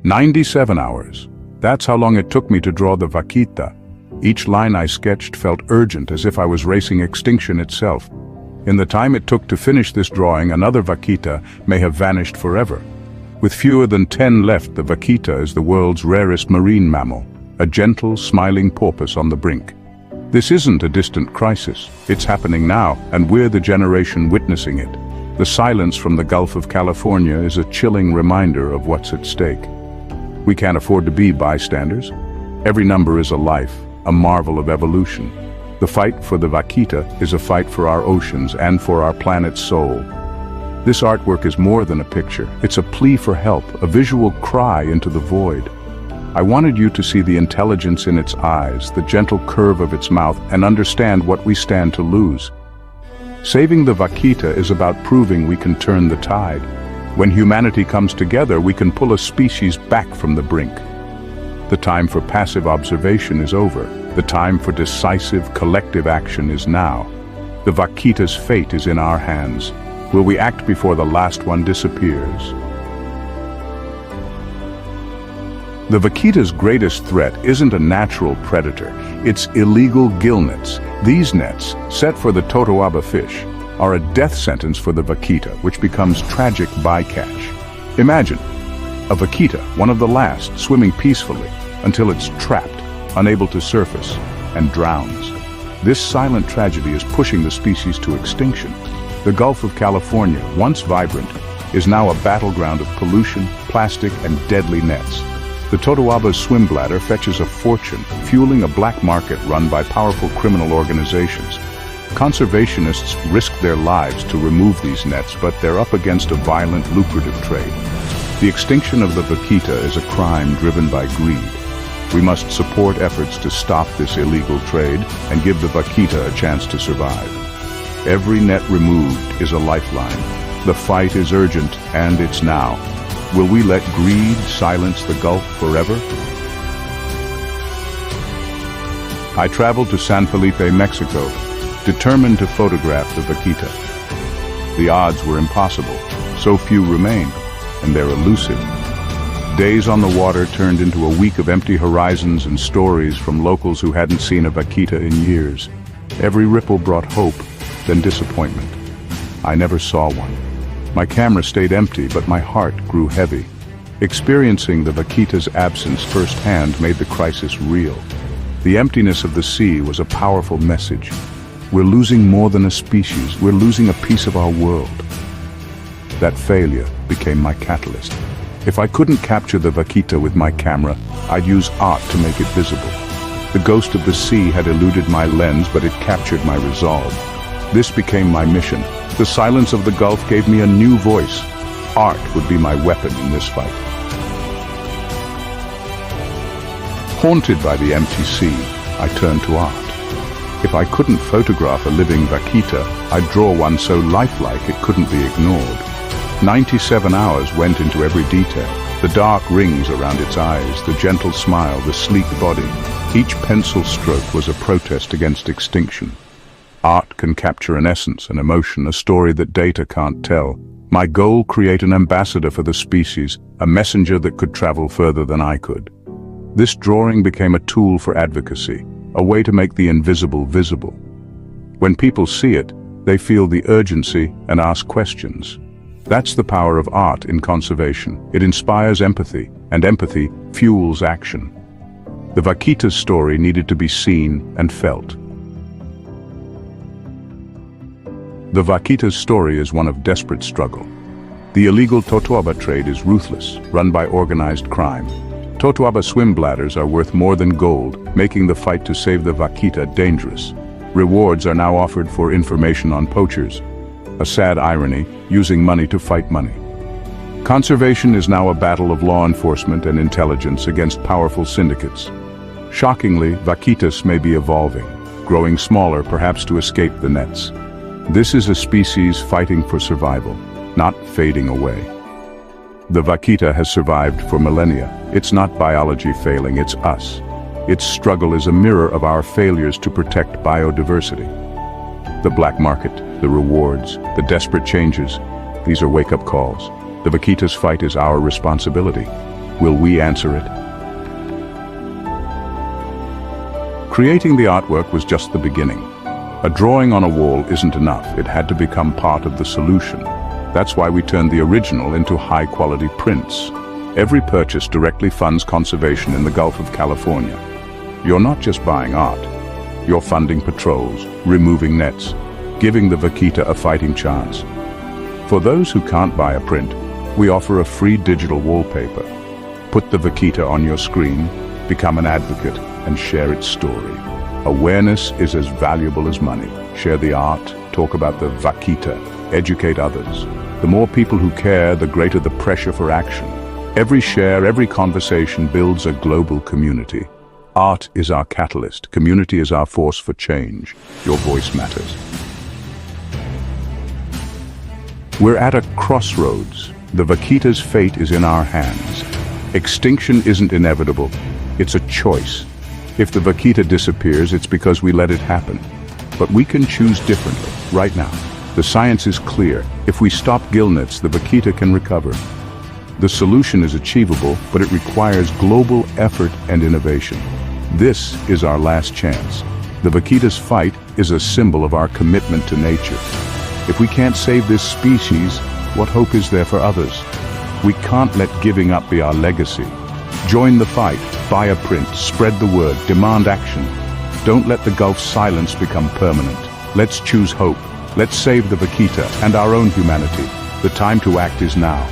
"97 hours. That's how long it took me to draw the Vaquita. Each line I sketched felt urgent, as if I was racing extinction itself. In the time it took to finish this drawing, another Vaquita may have vanished forever. With fewer than 10 left, the Vaquita is the world's rarest marine mammal, a gentle, smiling porpoise on the brink. This isn't a distant crisis. It's happening now, and we're the generation witnessing it. The silence from the Gulf of California is a chilling reminder of what's at stake. We can't afford to be bystanders. Every number is a life, a marvel of evolution. The fight for the Vaquita is a fight for our oceans and for our planet's soul. This artwork is more than a picture. It's a plea for help, a visual cry into the void. I wanted you to see the intelligence in its eyes, the gentle curve of its mouth, and understand what we stand to lose. Saving the Vaquita is about proving we can turn the tide. When humanity comes together, we can pull a species back from the brink. The time for passive observation is over. The time for decisive, collective action is now. The Vaquita's fate is in our hands. Will we act before the last one disappears? The Vaquita's greatest threat isn't a natural predator. It's illegal gillnets. These nets, set for the totoaba fish, are a death sentence for the Vaquita, which becomes tragic bycatch. Imagine a Vaquita, one of the last, swimming peacefully until it's trapped, unable to surface, and drowns. This silent tragedy is pushing the species to extinction. The Gulf of California, once vibrant, is now a battleground of pollution, plastic, and deadly nets. The totoaba's swim bladder fetches a fortune, fueling a black market run by powerful criminal organizations. Conservationists risk their lives to remove these nets, but they're up against a violent, lucrative trade. The extinction of the Vaquita is a crime driven by greed. We must support efforts to stop this illegal trade and give the Vaquita a chance to survive. Every net removed is a lifeline. The fight is urgent, and it's now. Will we let greed silence the Gulf forever? I traveled to San Felipe, Mexico, determined to photograph the Vaquita. The odds were impossible. So few remain, and they're elusive. Days on the water turned into a week of empty horizons and stories from locals who hadn't seen a Vaquita in years. Every ripple brought hope, then disappointment. I never saw one. My camera stayed empty, but my heart grew heavy. Experiencing the Vaquita's absence firsthand made the crisis real. The emptiness of the sea was a powerful message. We're losing more than a species. We're losing a piece of our world. That failure became my catalyst. If I couldn't capture the Vaquita with my camera, I'd use art to make it visible. The ghost of the sea had eluded my lens, but it captured my resolve. This became my mission. The silence of the Gulf gave me a new voice. Art would be my weapon in this fight. Haunted by the empty sea, I turned to art. If I couldn't photograph a living Vaquita, I'd draw one so lifelike it couldn't be ignored. 97 hours went into every detail. The dark rings around its eyes, the gentle smile, the sleek body. Each pencil stroke was a protest against extinction. Art can capture an essence, an emotion, a story that data can't tell. My goal: create an ambassador for the species, a messenger that could travel further than I could. This drawing became a tool for advocacy, a way to make the invisible visible. When people see it, they feel the urgency and ask questions. That's the power of art in conservation. It inspires empathy, and empathy fuels action. The Vaquita's story needed to be seen and felt. The Vaquita's story is one of desperate struggle. The illegal totoaba trade is ruthless, run by organized crime. Totoaba swim bladders are worth more than gold, making the fight to save the Vaquita dangerous. Rewards are now offered for information on poachers. A sad irony, using money to fight money. Conservation is now a battle of law enforcement and intelligence against powerful syndicates. Shockingly, Vaquitas may be evolving, growing smaller perhaps to escape the nets. This is a species fighting for survival, not fading away. The Vaquita has survived for millennia. It's not biology failing, it's us. Its struggle is a mirror of our failures to protect biodiversity. The black market, the rewards, the desperate changes. These are wake-up calls. The Vaquitas fight is our responsibility. Will we answer it? Creating the artwork was just the beginning. A drawing on a wall isn't enough. It had to become part of the solution. That's why we turned the original into high-quality prints. Every purchase directly funds conservation in the Gulf of California. You're not just buying art. You're funding patrols, removing nets, giving the Vaquita a fighting chance. For those who can't buy a print, we offer a free digital wallpaper. Put the Vaquita on your screen, become an advocate, and share its story. Awareness is as valuable as money. Share the art, talk about the Vaquita, educate others. The more people who care, the greater the pressure for action. Every share, every conversation builds a global community. Art is our catalyst. Community is our force for change. Your voice matters. We're at a crossroads. The Vaquita's fate is in our hands. Extinction isn't inevitable. It's a choice. If the Vaquita disappears, it's because we let it happen. But we can choose differently, right now. The science is clear. If we stop gillnets, the Vaquita can recover. The solution is achievable, but it requires global effort and innovation. This is our last chance. The Vaquita's fight is a symbol of our commitment to nature. If we can't save this species, what hope is there for others? We can't let giving up be our legacy. Join the fight, buy a print, spread the word, demand action. Don't let the Gulf's silence become permanent. Let's choose hope. Let's save the Vaquita and our own humanity. The time to act is now.